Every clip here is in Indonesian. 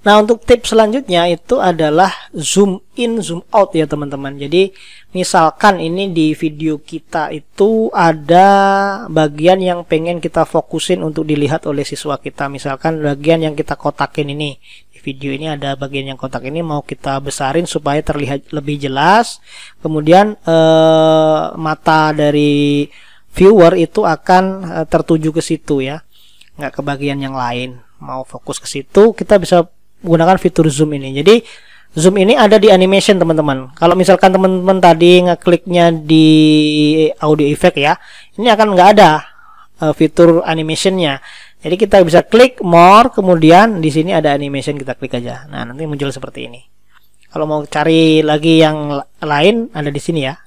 Nah, untuk tips selanjutnya itu adalah zoom in, zoom out ya teman-teman. Jadi misalkan ini di video kita itu ada bagian yang pengen kita fokusin untuk dilihat oleh siswa kita. Misalkan bagian yang kita kotakin ini. Di video ini ada bagian yang kotak ini mau kita besarin supaya terlihat lebih jelas. Kemudian mata dari viewer itu akan tertuju ke situ ya. Nggak ke bagian yang lain. Mau fokus ke situ, kita bisa gunakan fitur zoom ini. Jadi zoom ini ada di animation teman-teman. Kalau misalkan teman-teman tadi ngekliknya di audio effect ya, ini akan nggak ada fitur animationnya. Jadi kita bisa klik more, kemudian di sini ada animation, kita klik aja. Nah, nanti muncul seperti ini. Kalau mau cari lagi yang lain ada di sini ya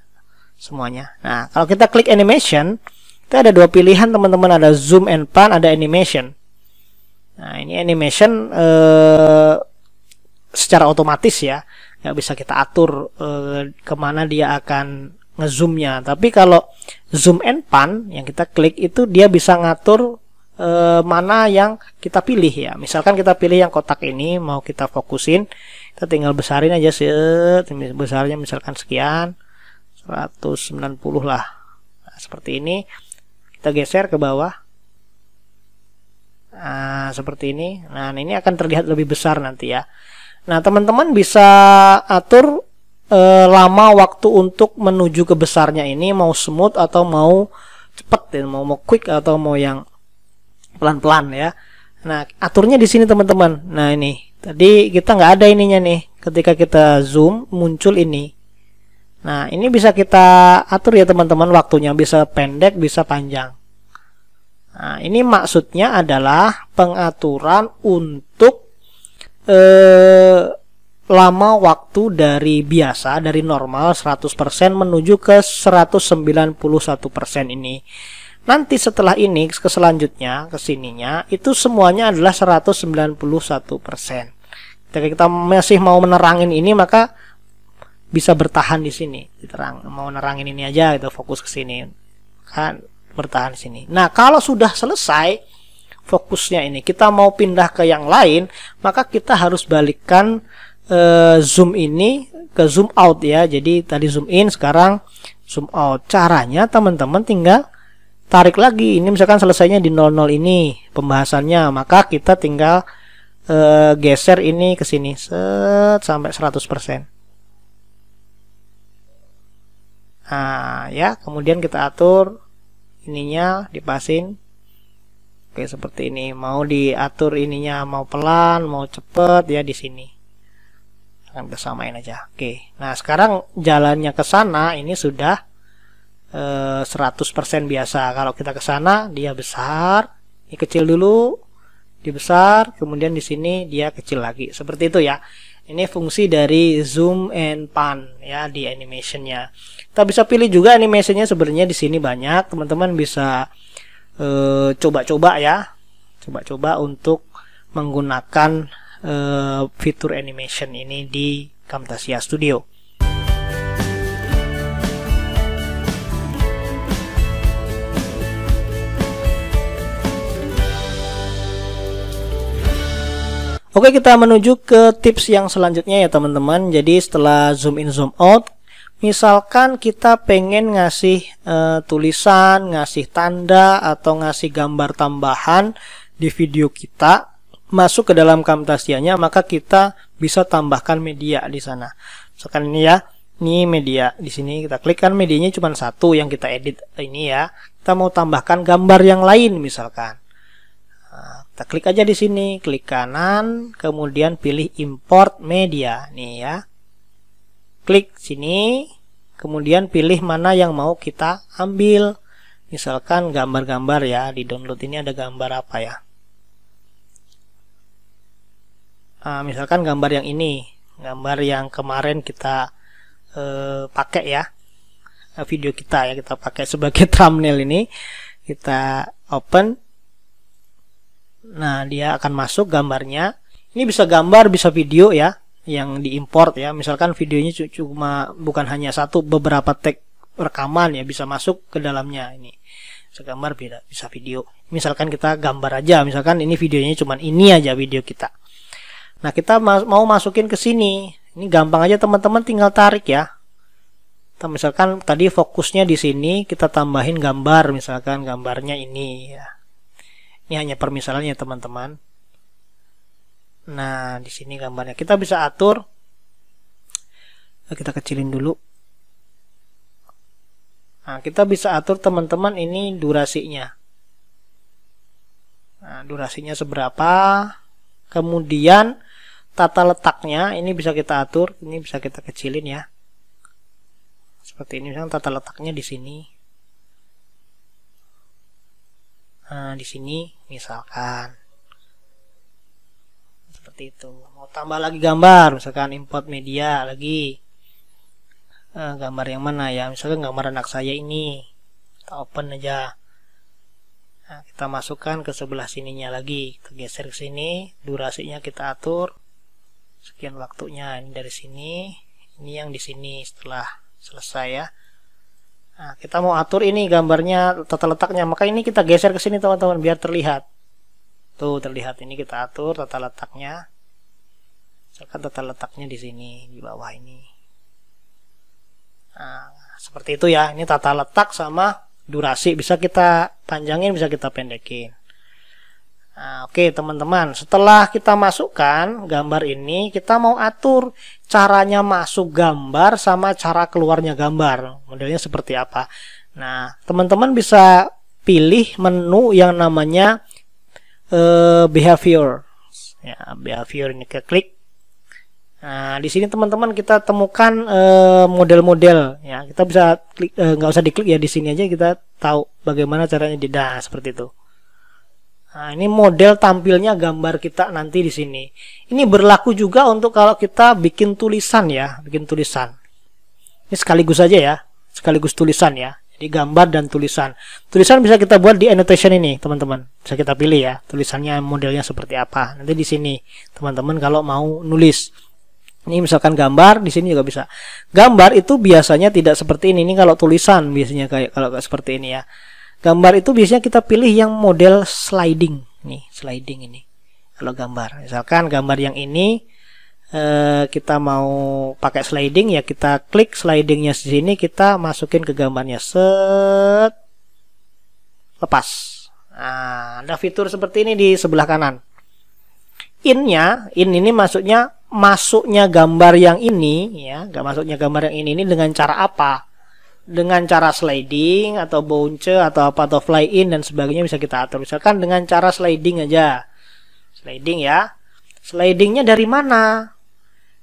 semuanya. Nah, kalau kita klik animation, kita ada dua pilihan teman-teman, ada zoom and pan, ada animation. Nah, ini animation secara otomatis ya, nggak bisa kita atur kemana dia akan ngezoomnya. Tapi kalau zoom and pan yang kita klik itu dia bisa ngatur mana yang kita pilih ya. Misalkan kita pilih yang kotak ini mau kita fokusin, kita tinggal besarin aja besarnya misalkan sekian, 190 lah. Nah, seperti ini. Kita geser ke bawah. Nah, seperti ini. Nah, ini akan terlihat lebih besar nanti ya. Nah, teman-teman bisa atur lama waktu untuk menuju ke besarnya ini, mau smooth atau mau cepet, mau quick atau mau yang pelan-pelan ya. Nah, aturnya di sini teman-teman. Nah, ini tadi kita nggak ada ininya nih. Ketika kita zoom muncul ini. Nah, ini bisa kita atur ya teman-teman, waktunya bisa pendek, bisa panjang. Nah, ini maksudnya adalah pengaturan untuk lama waktu dari biasa, dari normal 100% menuju ke 191% ini. Nanti setelah ini ke selanjutnya, ke sininya, itu semuanya adalah 191%. Ketika kita masih mau menerangin ini, maka bisa bertahan di sini. Diterang, mau nerangin ini aja, kita fokus ke sini. Kan bertahan di sini. Nah, kalau sudah selesai fokusnya ini, kita mau pindah ke yang lain, maka kita harus balikkan zoom ini ke zoom out ya. Jadi tadi zoom in, sekarang zoom out. Caranya teman-teman tinggal tarik lagi. Ini misalkan selesainya di 00 ini pembahasannya, maka kita tinggal geser ini ke sini sampai 100%. Nah, ya, kemudian kita atur ininya, dipasin. Oke, seperti ini. Mau diatur ininya mau pelan, mau cepet ya di sini. Akan kita samain aja. Oke. Nah, sekarang jalannya ke sana ini sudah 100% biasa. Kalau kita ke sana dia besar, ini kecil dulu, dia besar, kemudian di sini dia kecil lagi. Seperti itu ya. Ini fungsi dari zoom and pan ya di animationnya. Kita bisa pilih juga animationnya, sebenarnya di sini banyak. Teman-teman bisa coba-coba ya, coba-coba untuk menggunakan fitur animation ini di Camtasia Studio. Oke, kita menuju ke tips yang selanjutnya ya teman-teman. Jadi setelah zoom in zoom out, misalkan kita pengen ngasih tulisan, ngasih tanda, atau ngasih gambar tambahan di video kita masuk ke dalam Camtasianya, maka kita bisa tambahkan media di sana. Misalkan ini ya, ini media. Di sini kita klik, kan medianya cuma satu yang kita edit ini ya. Kita mau tambahkan gambar yang lain misalkan. Nah, kita klik aja di sini, klik kanan, kemudian pilih import media nih ya. Klik sini, kemudian pilih mana yang mau kita ambil. Misalkan gambar-gambar ya, di download ini ada gambar apa ya? Nah, misalkan gambar yang ini, gambar yang kemarin kita pakai ya, video kita ya, kita pakai sebagai thumbnail ini. Kita open. Nah, dia akan masuk gambarnya. Ini bisa gambar, bisa video ya, yang diimport ya. Misalkan videonya cuma bukan hanya satu, beberapa tag rekaman ya, bisa masuk ke dalamnya ini. Bisa gambar, bisa video. Misalkan kita gambar aja, misalkan ini videonya cuma ini aja video kita. Nah, kita mau masukin ke sini. Ini gampang aja teman-teman, tinggal tarik ya. Misalkan tadi fokusnya di sini, kita tambahin gambar, misalkan gambarnya ini ya. Ini hanya permisalannya teman-teman. Nah, di sini gambarnya kita bisa atur. Kita kecilin dulu. Nah, kita bisa atur teman-teman ini durasinya. Nah, durasinya seberapa. Kemudian tata letaknya ini bisa kita atur, ini bisa kita kecilin ya. Seperti ini, misalnya tata letaknya di sini. Nah, di sini misalkan seperti itu. Mau tambah lagi gambar, misalkan import media lagi. Gambar yang mana ya? Misalkan gambar anak saya ini. Kita open aja. Nah, kita masukkan ke sebelah sininya lagi. Kita geser ke sini, durasinya kita atur. Sekian waktunya, ini dari sini, ini yang di sini setelah selesai ya. Nah, kita mau atur ini gambarnya, tata letaknya, maka ini kita geser ke sini teman-teman biar terlihat. Tuh terlihat, ini kita atur tata letaknya. Misalkan tata letaknya di sini, di bawah ini. Nah, seperti itu ya. Ini tata letak sama durasi, bisa kita panjangin, bisa kita pendekin. Nah, oke teman-teman, setelah kita masukkan gambar ini, kita mau atur caranya masuk gambar sama cara keluarnya gambar. Modelnya seperti apa. Nah, teman-teman bisa pilih menu yang namanya behavior. Ya, behavior ini kita klik. Nah, di sini teman-teman kita temukan model-model. Ya, kita bisa klik, nggak usah diklik ya, di sini aja kita tahu bagaimana caranya. Nah, seperti itu. Nah, ini model tampilnya gambar kita nanti di sini. Ini berlaku juga untuk kalau kita bikin tulisan ya, bikin tulisan. Ini sekaligus aja ya, sekaligus tulisan ya. Jadi gambar dan tulisan. Tulisan bisa kita buat di annotation ini, teman-teman. Bisa kita pilih ya, tulisannya modelnya seperti apa. Nanti di sini, teman-teman kalau mau nulis. Ini misalkan gambar, di sini juga bisa. Gambar itu biasanya tidak seperti ini. Ini kalau tulisan biasanya kayak kalau seperti ini ya. Gambar itu biasanya kita pilih yang model sliding. Nih, sliding ini. Kalau gambar. Misalkan gambar yang ini kita mau pakai sliding ya, kita klik slidingnya di sini, kita masukin ke gambarnya. Set. Lepas. Nah, ada fitur seperti ini di sebelah kanan. In ini masuknya gambar yang ini ya, masuknya gambar yang ini dengan cara apa? Dengan cara sliding atau bounce atau apa, atau fly in dan sebagainya bisa kita atur. Misalkan dengan cara sliding aja. Sliding ya. Slidingnya dari mana?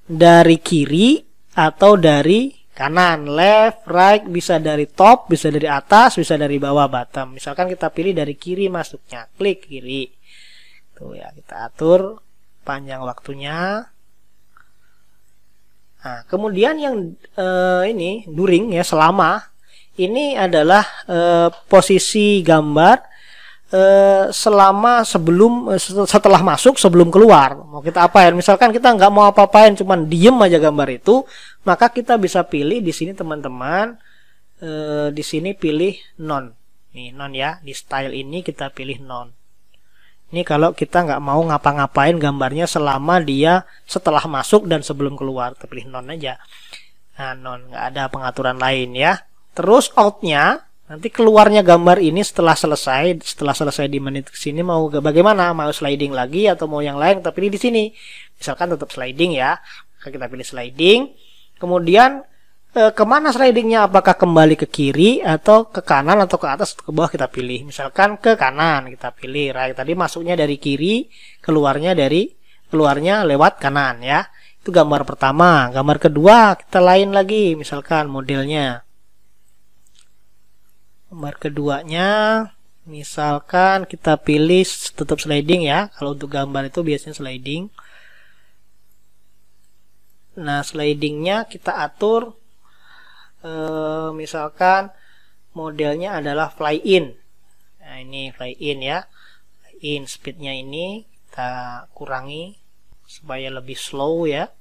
Dari kiri atau dari kanan, left, right, bisa dari top, bisa dari atas, bisa dari bawah, bottom. Misalkan kita pilih dari kiri masuknya, klik kiri. Tuh ya, kita atur panjang waktunya. Nah, kemudian yang ini during ya, selama ini adalah posisi gambar selama setelah masuk, sebelum keluar. Mau kita apain? Misalkan kita nggak mau apa-apain, cuman diem aja gambar itu, maka kita bisa pilih di sini teman-teman. Di sini pilih none. Nih none ya, di style ini kita pilih none. Ini kalau kita nggak mau ngapa-ngapain gambarnya selama dia setelah masuk dan sebelum keluar, kita pilih none aja. Nah, none, nggak ada pengaturan lain ya. Terus outnya, nanti keluarnya gambar ini setelah selesai di menit kesini mau bagaimana? Mau sliding lagi atau mau yang lain? Kita pilih di sini. Misalkan tetap sliding ya, maka kita pilih sliding. Kemudian kemana slidingnya? Apakah kembali ke kiri atau ke kanan atau ke atas atau ke bawah, kita pilih. Misalkan ke kanan, kita pilih right. Tadi masuknya dari kiri, keluarnya lewat kanan ya. Itu gambar pertama. Gambar kedua kita lain lagi, misalkan modelnya. Gambar keduanya misalkan kita pilih tetap sliding ya. Kalau untuk gambar itu biasanya sliding. Nah, slidingnya kita atur. Misalkan modelnya adalah fly in. Nah, ini fly in ya. Fly in, speednya ini kita kurangi supaya lebih slow ya.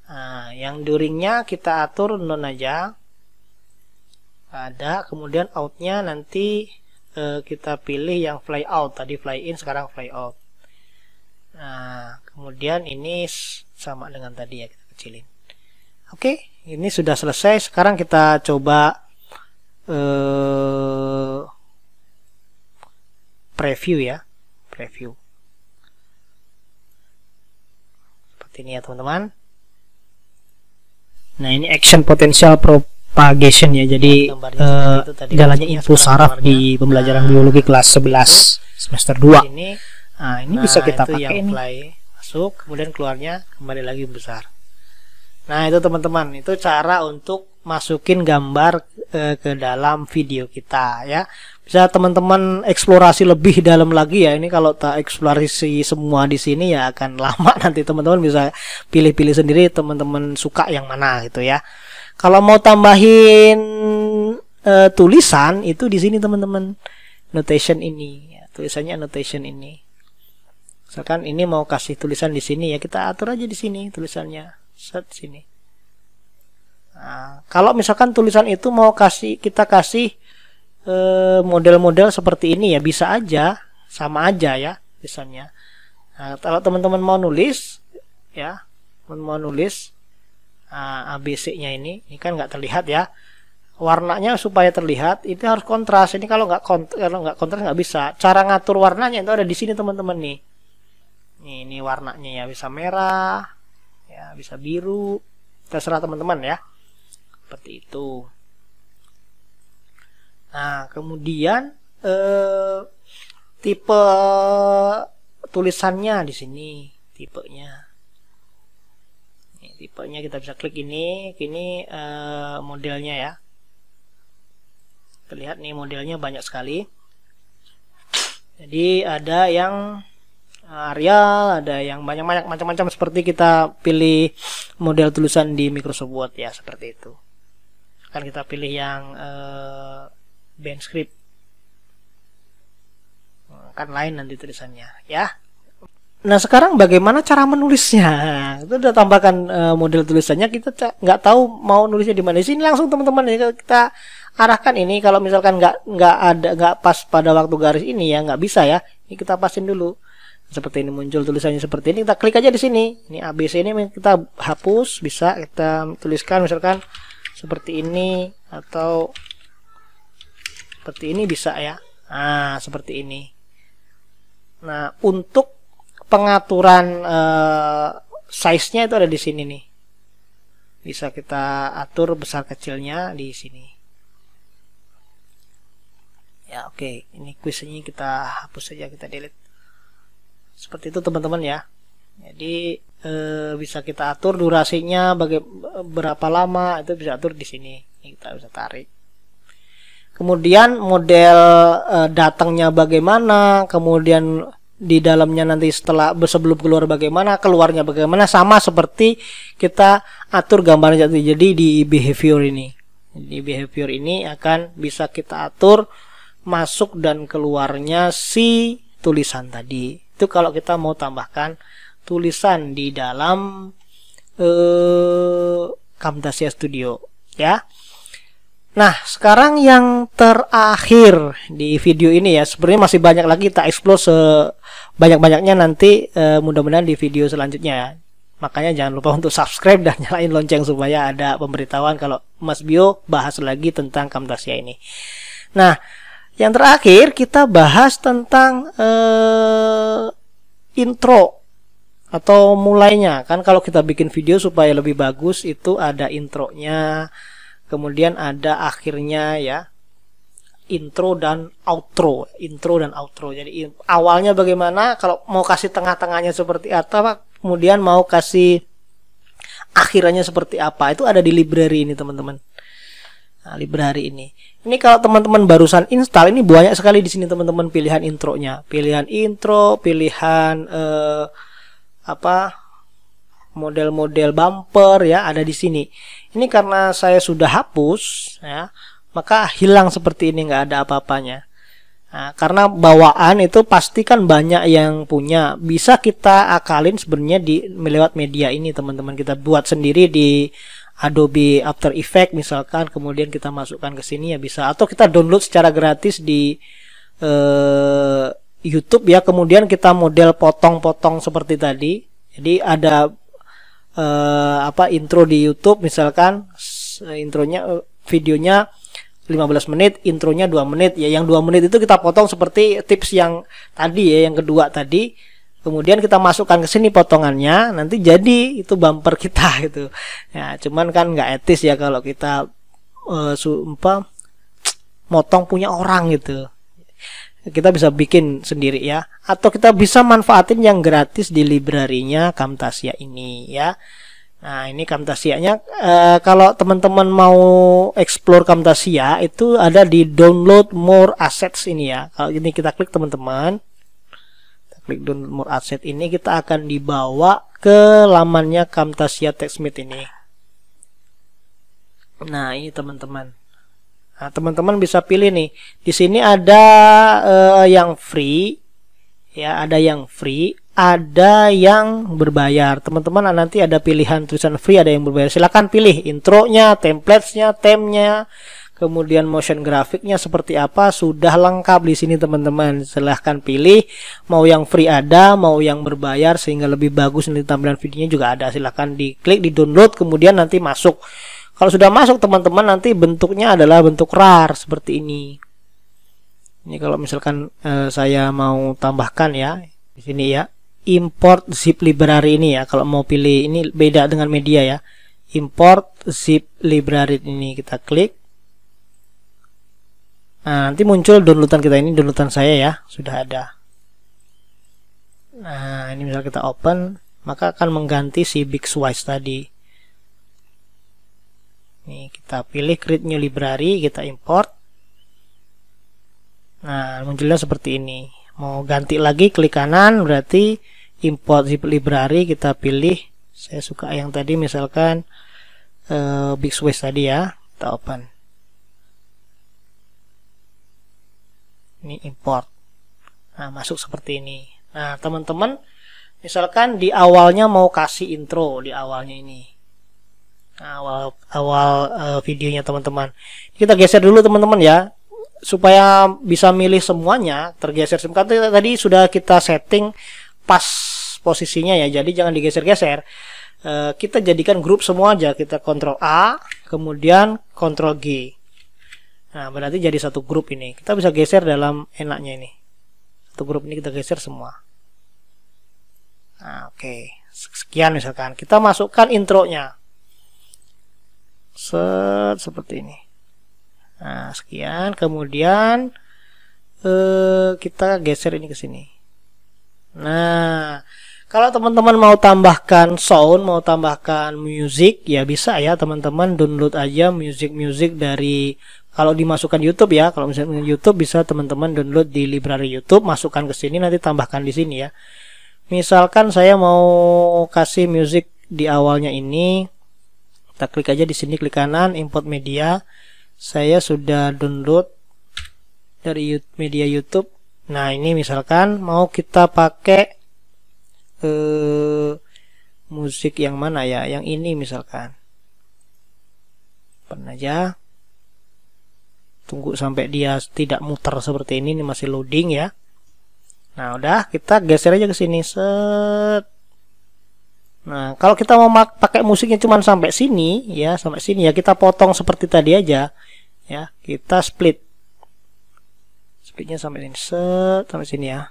Nah, yang duringnya kita atur none aja. Ada. Kemudian outnya nanti kita pilih yang fly out. Tadi fly in, sekarang fly out. Nah, kemudian ini sama dengan tadi ya, kita kecilin. Oke, ini sudah selesai. Sekarang kita coba preview ya, preview. Seperti ini ya teman-teman. Nah, ini action potential propagation ya. Jadi jalannya impuls saraf di pembelajaran biologi kelas 11 semester 2. Nah, ini bisa kita pakai ini. Masuk, kemudian keluarnya kembali lagi besar. Nah, itu teman-teman, itu cara untuk masukin gambar ke dalam video kita ya. Bisa teman-teman eksplorasi lebih dalam lagi ya. Ini kalau tak eksplorasi semua di sini ya akan lama, nanti teman-teman bisa pilih-pilih sendiri teman-teman suka yang mana gitu ya. Kalau mau tambahin tulisan itu di sini teman-teman. Notation ini ya, tulisannya annotation ini. Misalkan ini mau kasih tulisan di sini ya, kita atur aja di sini tulisannya. Set sini. Nah, kalau misalkan tulisan itu mau kita kasih model-model seperti ini ya, bisa aja, sama aja ya tulisannya. Nah, kalau teman-teman mau nulis ya, mau nulis ABC-nya ini kan nggak terlihat ya. Warnanya supaya terlihat itu harus kontras. Ini kalau nggak kontras nggak bisa. Cara ngatur warnanya itu ada di sini teman-teman nih. Ini warnanya ya, bisa merah, ya bisa biru, terserah teman-teman ya. Seperti itu. Nah, kemudian tipe tulisannya di sini, tipenya. Ini tipenya kita bisa klik ini modelnya ya. Terlihat nih modelnya banyak sekali. Jadi ada yang Arial, ada yang banyak macam-macam, seperti kita pilih model tulisan di Microsoft Word ya, seperti itu. Kan kita pilih yang band script, kan lain nanti tulisannya ya. Nah, sekarang bagaimana cara menulisnya? Itu udah tambahkan model tulisannya, kita nggak tahu mau nulisnya di mana. Di sini langsung teman-teman ya, kita arahkan ini. Kalau misalkan nggak pas pada waktu garis ini ya, nggak bisa ya. Ini kita pasin dulu. Seperti ini muncul tulisannya seperti ini, kita klik aja di sini. Ini ABC ini kita hapus, bisa kita tuliskan misalkan seperti ini atau seperti ini bisa ya. Nah, seperti ini. Nah, untuk pengaturan size-nya itu ada di sini nih. Bisa kita atur besar kecilnya di sini. Ya, oke. Ini quiz ini kita hapus saja, kita delete. Seperti itu teman-teman ya. Jadi bisa kita atur durasinya berapa lama, itu bisa atur di sini. Ini kita bisa tarik. Kemudian model datangnya bagaimana, kemudian di dalamnya nanti sebelum keluar bagaimana, keluarnya bagaimana, sama seperti kita atur gambarnya. Jadi di behavior ini. Di behavior ini akan bisa kita atur masuk dan keluarnya si tulisan tadi. Itu kalau kita mau tambahkan tulisan di dalam Camtasia Studio ya. Nah, sekarang yang terakhir di video ini ya, sebenarnya masih banyak lagi, kita explore sebanyak-banyaknya nanti, mudah-mudahan di video selanjutnya ya. Makanya jangan lupa untuk subscribe dan nyalain lonceng supaya ada pemberitahuan kalau Mas Bio bahas lagi tentang Camtasia ini. Nah, yang terakhir kita bahas tentang intro atau mulainya. Kan kalau kita bikin video supaya lebih bagus itu ada intronya, kemudian ada akhirnya ya. Intro dan outro. Jadi awalnya bagaimana, kalau mau kasih tengah-tengahnya seperti apa, kemudian mau kasih akhirannya seperti apa, itu ada di library ini teman-teman. Nah, library ini. Ini kalau teman-teman barusan install, ini banyak sekali di sini teman-teman pilihan intronya. Pilihan intro, pilihan model-model bumper ya, ada di sini. Ini karena saya sudah hapus ya, maka hilang seperti ini, nggak ada apa-apanya. Nah, karena bawaan itu pasti kan banyak yang punya. Bisa kita akalin sebenarnya lewat media ini teman-teman. Kita buat sendiri di Adobe After Effects misalkan, kemudian kita masukkan ke sini ya bisa, atau kita download secara gratis di YouTube ya, kemudian kita model potong-potong seperti tadi. Jadi ada intro di YouTube misalkan, intronya videonya 15 menit, intronya 2 menit ya. Yang 2 menit itu kita potong seperti tips yang tadi ya, yang kedua tadi. Kemudian kita masukkan ke sini potongannya, nanti jadi itu bumper kita gitu. Ya, cuman kan nggak etis ya kalau kita motong punya orang gitu. Kita bisa bikin sendiri ya, atau kita bisa manfaatin yang gratis di library-nya Camtasia ini ya. Nah, ini Camtasia-nya. Kalau teman-teman mau explore Camtasia itu ada di download more assets ini ya. Kalau ini kita klik teman-teman, kita klik download more asset ini, kita akan dibawa ke lamannya Camtasia TextMate ini. Nah, ini teman-teman. Nah, teman-teman bisa pilih nih. Di sini ada yang free, ya, ada yang free, ada yang berbayar. Teman-teman nanti ada pilihan tulisan free, ada yang berbayar. Silahkan pilih intronya, template-nya, theme-nya, kemudian motion grafiknya seperti apa, sudah lengkap di sini teman-teman. Silahkan pilih, mau yang free ada, mau yang berbayar sehingga lebih bagus nanti tampilan videonya juga ada. Silahkan diklik, di download, kemudian nanti masuk. Kalau sudah masuk teman-teman, nanti bentuknya adalah bentuk RAR seperti ini. Ini kalau misalkan saya mau tambahkan ya, di sini ya, import zip library ini ya. Kalau mau pilih ini beda dengan media ya. Import zip library ini kita klik. Nah, nanti muncul downloadan kita ini, downloadan saya ya, sudah ada. Nah, ini misal kita open, maka akan mengganti si Bixwise tadi. Nih, kita pilih create new library, kita import. Nah, munculnya seperti ini. Mau ganti lagi, klik kanan, berarti import zip library, kita pilih. Saya suka yang tadi, misalkan Bixwise tadi ya, kita open. Ini import. Nah, masuk seperti ini. Nah, teman-teman, misalkan di awalnya mau kasih intro di awalnya ini. Nah, awal videonya teman-teman. Kita geser dulu teman-teman ya, supaya bisa milih semuanya. Tergeser semua tadi sudah kita setting pas posisinya ya, jadi jangan digeser-geser. Kita jadikan grup semua aja, kita Ctrl A, kemudian Ctrl G. Nah, berarti jadi satu grup ini. Kita bisa geser dalam enaknya ini. Satu grup ini kita geser semua. Nah, oke. Sekian misalkan. Kita masukkan intronya. Seperti ini. Nah, sekian. Kemudian kita geser ini ke sini. Nah, kalau teman-teman mau tambahkan sound, mau tambahkan music, ya bisa ya teman-teman, download aja music dari, kalau dimasukkan YouTube ya, kalau misalnya YouTube bisa teman-teman download di library YouTube, masukkan ke sini, nanti tambahkan di sini ya. Misalkan saya mau kasih music di awalnya ini, kita klik aja di sini, klik kanan, import media. Saya sudah download dari media YouTube. Nah, ini misalkan mau kita pakai musik yang mana ya? Yang ini misalkan. Open aja. Tunggu sampai dia tidak muter seperti ini masih loading ya. Nah, udah, kita geser aja ke sini. Set. Nah, kalau kita mau pakai musiknya cuma sampai sini ya, sampai sini ya, kita potong seperti tadi aja ya. Kita split. Splitnya sampai sini. Set, sampai sini ya.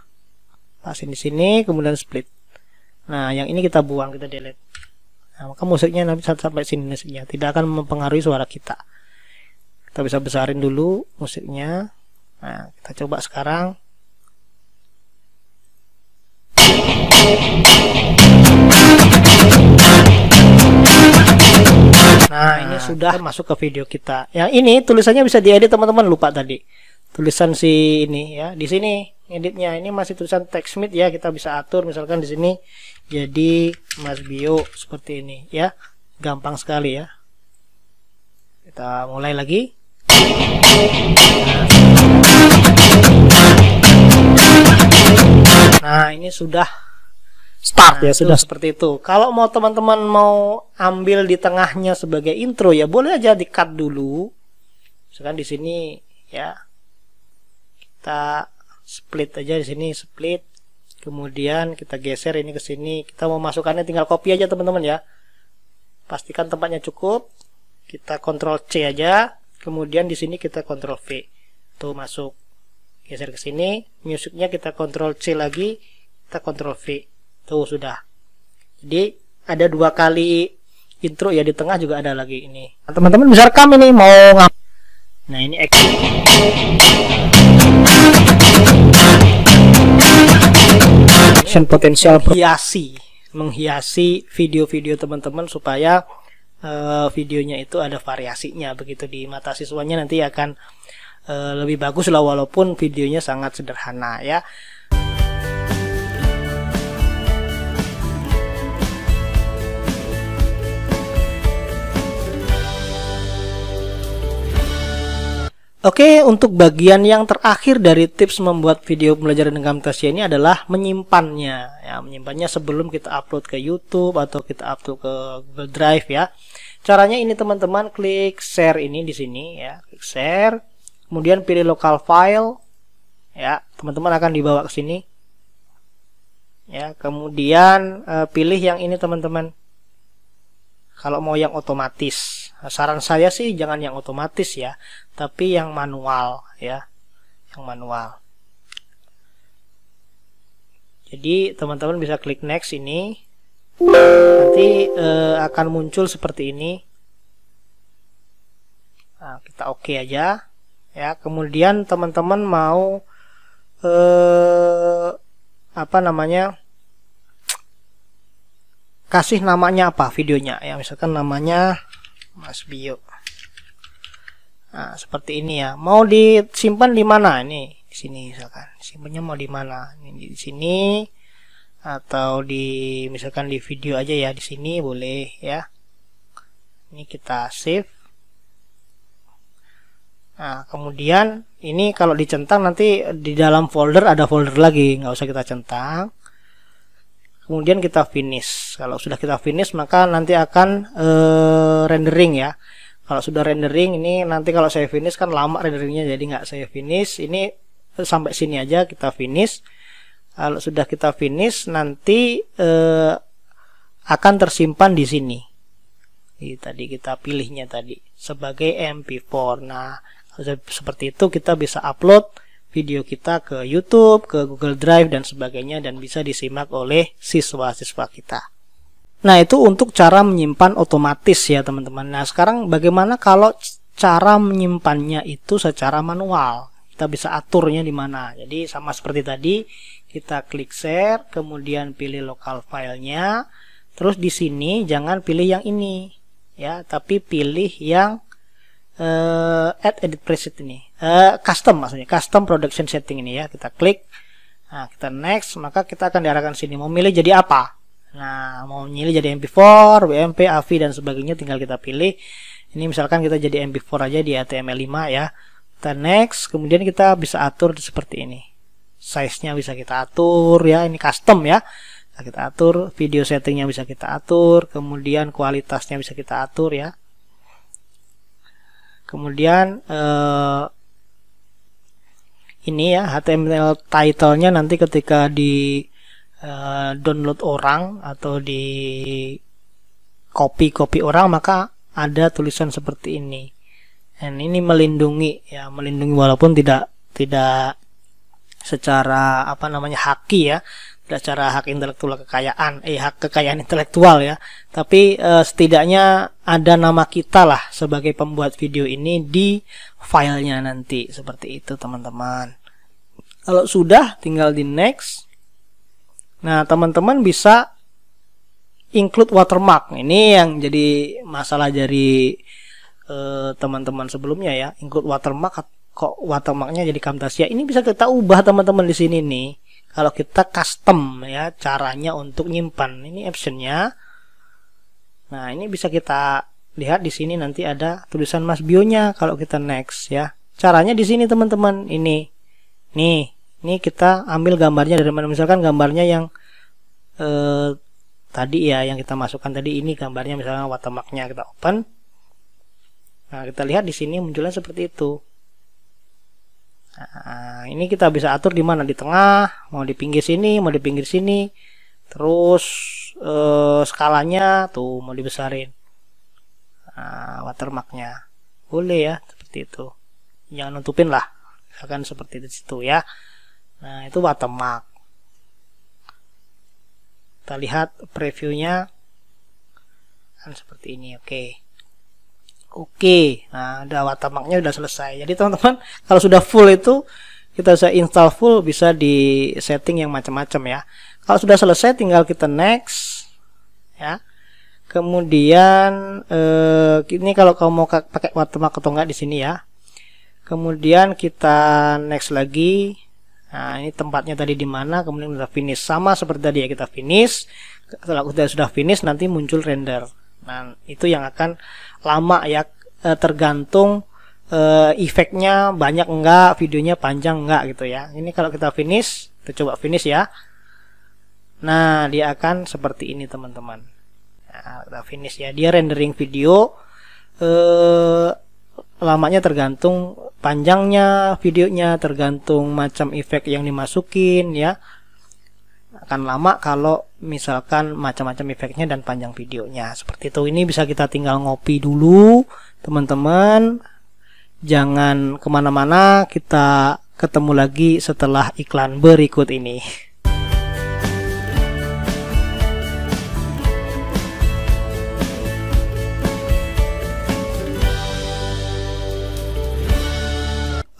Pasin di sini, kemudian split. Nah, yang ini kita buang, kita delete. Nah, maka musiknya nanti sampai sini musiknya, tidak akan mempengaruhi suara kita. Kita bisa besarin dulu musiknya. Nah, kita coba sekarang. Nah, ini sudah masuk ke video kita. Yang ini tulisannya bisa diedit teman-teman, lupa tadi. Tulisan si ini ya, di sini editnya ini masih tulisan TextMate ya, kita bisa atur misalkan di sini jadi Mas Bio seperti ini ya, gampang sekali ya. Kita mulai lagi. Nah, ini sudah start ya, sudah seperti itu. Kalau mau teman-teman mau ambil di tengahnya sebagai intro ya, boleh aja di cut dulu. Misalkan di sini ya. Kita split aja di sini, split. Kemudian kita geser ini ke sini. Kita mau masukkannya tinggal copy aja teman-teman ya. Pastikan tempatnya cukup. Kita Ctrl C aja. Kemudian di sini kita Ctrl V. Tuh masuk. Geser ke sini. Musiknya kita Ctrl C lagi. Kita Ctrl V. Tuh sudah. Jadi ada 2 kali intro ya, di tengah juga ada lagi ini. Nah, teman-teman bisa rekam ini mau ngap. Nah ini action potensial menghiasi video-video teman-teman supaya videonya itu ada variasinya, begitu di mata siswanya nanti akan lebih bagus lah, walaupun videonya sangat sederhana ya. Oke, untuk bagian yang terakhir dari tips membuat video pembelajaran dengan Camtasia ini adalah menyimpannya. Ya, menyimpannya sebelum kita upload ke YouTube atau kita upload ke Google Drive ya. Caranya ini teman-teman, klik share ini di sini ya, klik share, kemudian pilih local file. Ya, teman-teman akan dibawa ke sini. Ya, kemudian pilih yang ini teman-teman. Kalau mau yang otomatis, saran saya sih jangan yang otomatis ya, tapi yang manual ya, yang manual. Jadi teman-teman bisa klik next ini, nanti akan muncul seperti ini. Nah, kita oke aja ya. Kemudian teman-teman mau apa namanya, kasih namanya apa videonya ya, misalkan namanya Mas Bio. Nah, seperti ini ya. Mau disimpan di mana? Ini di sini misalkan. Simpannya mau di mana? Ini di sini atau di misalkan di video aja ya, di sini boleh ya. Ini kita save. Nah, kemudian ini kalau dicentang nanti di dalam folder ada folder lagi, nggak usah kita centang. Kemudian kita finish. Kalau sudah kita finish maka nanti akan rendering ya. Kalau sudah rendering ini nanti kalau saya finish kan lama renderingnya, jadi nggak saya finish. Ini sampai sini aja kita finish. Kalau sudah kita finish nanti akan tersimpan di sini. Ini tadi kita pilihnya tadi sebagai MP4. Nah seperti itu kita bisa upload video kita ke YouTube, ke Google Drive dan sebagainya, dan bisa disimak oleh siswa-siswa kita. Nah itu untuk cara menyimpan otomatis ya teman-teman. Nah sekarang bagaimana kalau cara menyimpannya itu secara manual? Kita bisa aturnya di mana. Jadi sama seperti tadi, kita klik share, kemudian pilih local filenya, terus di sini jangan pilih yang ini ya, tapi pilih yang add edit preset ini, custom maksudnya, custom production setting ini ya, kita klik. Nah kita next, maka kita akan diarahkan sini mau milih jadi apa. Nah mau milih jadi MP4, WMP, AVI dan sebagainya, tinggal kita pilih. Ini misalkan kita jadi MP4 aja di HTML5 ya. Kita next, kemudian kita bisa atur seperti ini, size nya bisa kita atur ya, ini custom ya, bisa kita atur, video settingnya bisa kita atur, kemudian kualitasnya bisa kita atur ya. Kemudian ini ya, HTML title-nya nanti ketika di download orang atau di copy orang, maka ada tulisan seperti ini. Dan ini melindungi ya, melindungi walaupun tidak secara apa namanya haki ya, tidak secara hak intelektual kekayaan, hak kekayaan intelektual ya, tapi setidaknya ada nama kita lah sebagai pembuat video ini di filenya nanti, seperti itu teman-teman. Kalau sudah tinggal di next. Nah teman-teman bisa include watermark. Ini yang jadi masalah dari teman-teman sebelumnya ya, include watermark. Kok watermarknya jadi Camtasia? Ini bisa kita ubah teman-teman di sini nih. Kalau kita custom ya caranya untuk nyimpan, ini optionnya. Nah ini bisa kita lihat di sini, nanti ada tulisan Mas Bio-nya kalau kita next ya. Caranya di sini teman-teman, ini kita ambil gambarnya dari mana, misalkan gambarnya yang tadi ya, yang kita masukkan tadi, ini gambarnya misalnya watermarknya, kita open. Nah kita lihat di sini munculnya seperti itu. Nah, ini kita bisa atur di mana, di tengah, mau di pinggir sini, mau di pinggir sini. Terus skalanya tuh mau dibesarin. Nah, watermarknya boleh ya, seperti itu. Jangan nutupin lah, akan seperti itu ya. Nah, itu watermark. Kita lihat previewnya kan seperti ini. Oke, nah ada watermarknya udah selesai. Jadi teman-teman, kalau sudah full itu kita bisa install full, bisa di setting yang macam-macam ya. Kalau sudah selesai tinggal kita next ya. Kemudian ini kalau kamu mau pakai watermark atau enggak di sini ya. Kemudian kita next lagi. Nah, ini tempatnya tadi di mana, kemudian kita finish sama seperti tadi ya, kita finish. Setelah sudah finish nanti muncul render. Nah, itu yang akan lama ya, tergantung efeknya banyak enggak, videonya panjang enggak gitu ya. Ini kalau kita finish, kita coba finish ya. Nah, dia akan seperti ini teman-teman. Nah, kita finish ya, dia rendering video. Lamanya tergantung panjangnya videonya, tergantung macam efek yang dimasukin ya. Akan lama kalau misalkan macam-macam efeknya dan panjang videonya seperti itu. Ini bisa kita tinggal ngopi dulu teman-teman, jangan kemana-mana, kita ketemu lagi setelah iklan berikut ini.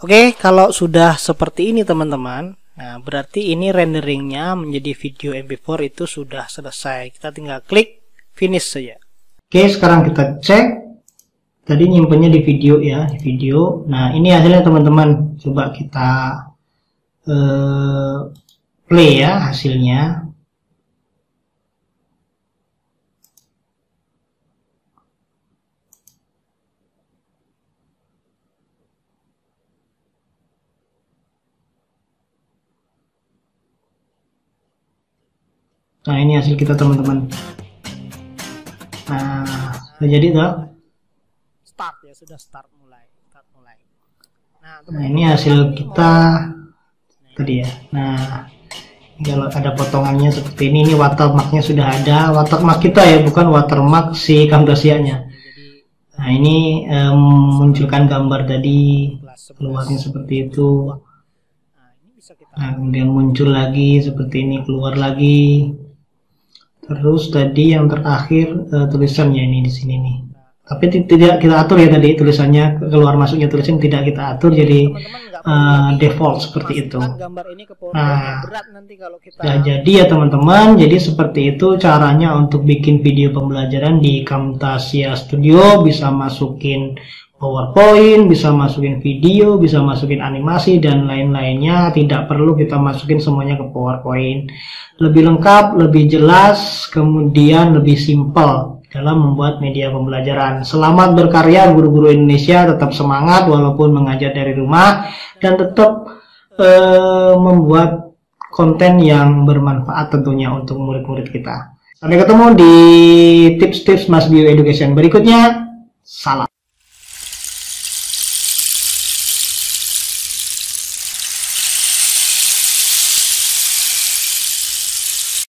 Oke, kalau sudah seperti ini teman-teman, nah berarti ini renderingnya menjadi video MP4 itu sudah selesai. Kita tinggal klik finish saja. Oke, sekarang kita cek. Tadi nyimpennya di video ya, di video. Nah, ini hasilnya teman-teman. Coba kita play ya hasilnya. Nah, ini hasil kita teman-teman. Nah, sudah jadi toh? Start ya, sudah start mulai. Nah, ini hasil kita tadi ya. Nah, kalau ada potongannya seperti ini watermarknya sudah ada. Watermark kita ya, bukan watermark si Camtasia-nya. Nah, ini munculkan gambar tadi, keluarnya seperti itu. Nah, kemudian muncul lagi seperti ini, keluar lagi. Terus tadi yang terakhir tulisannya ini di sini nih. Tapi tidak kita atur ya, tadi tulisannya keluar masuknya tulisan tidak kita atur, jadi default seperti itu. Nah, jadi ya teman-teman, jadi seperti itu caranya untuk bikin video pembelajaran di Camtasia Studio. Bisa masukin PowerPoint, bisa masukin video, bisa masukin animasi dan lain-lainnya. Tidak perlu kita masukin semuanya ke PowerPoint. Lebih lengkap, lebih jelas, kemudian lebih simpel dalam membuat media pembelajaran. Selamat berkarya guru-guru Indonesia, tetap semangat walaupun mengajar dari rumah, dan tetap membuat konten yang bermanfaat tentunya untuk murid-murid kita. Sampai ketemu di tips-tips Mas Bio Education berikutnya. Salam.